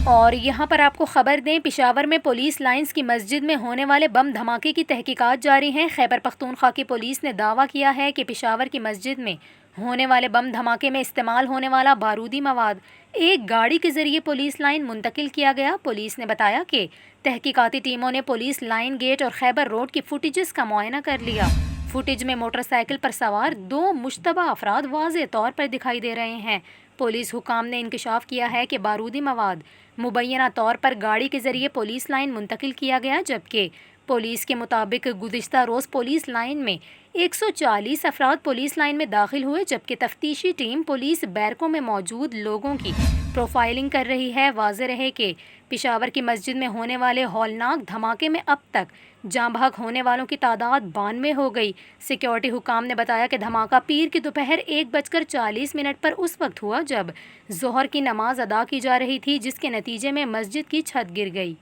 اور یہاں پر آپ کو خبر دیں، پشاور میں پولیس لائنز کی مسجد میں ہونے والے بم دھماکے کی تحقیقات جاری ہیں۔ خیبر پختونخوا کی پولیس نے دعویٰ کیا ہے کہ پشاور کی مسجد میں ہونے والے بم دھماکے میں استعمال ہونے والا بارودی مواد ایک گاڑی کے ذریعے پولیس لائن منتقل کیا گیا۔ پولیس نے بتایا کہ تحقیقاتی ٹیموں نے پولیس لائن گیٹ اور خیبر روڈ کی فوٹیجز کا معائنہ کر لیا۔ فوٹیج میں موٹر سائیکل پر سوار 2 مشتبہ افراد واضح طور پر دکھائی دے رہے ہیں۔ پولیس حکام نے انکشاف کیا ہے کہ بارودی مواد مبینہ طور پر گاڑی کے ذریعے پولیس لائن منتقل کیا گیا، جبکہ پولیس کے مطابق گزشتہ روز پولیس لائن میں 140 افراد پولیس لائن میں داخل ہوئے، جبکہ تفتیشی ٹیم پولیس بیرکوں میں موجود لوگوں کی پروفائلنگ کر رہی ہے۔ واضح رہے کہ پشاور کی مسجد میں ہونے والے ہولناک دھماکے میں اب تک جاں بحق ہونے والوں کی تعداد 92 ہو گئی۔ سیکیورٹی حکام نے بتایا کہ دھماکہ پیر کی دوپہر 1:40 پر اس وقت ہوا جب ظہر کی نماز ادا کی جا رہی تھی، جس کے نتیجے میں مسجد کی چھت گر گئی۔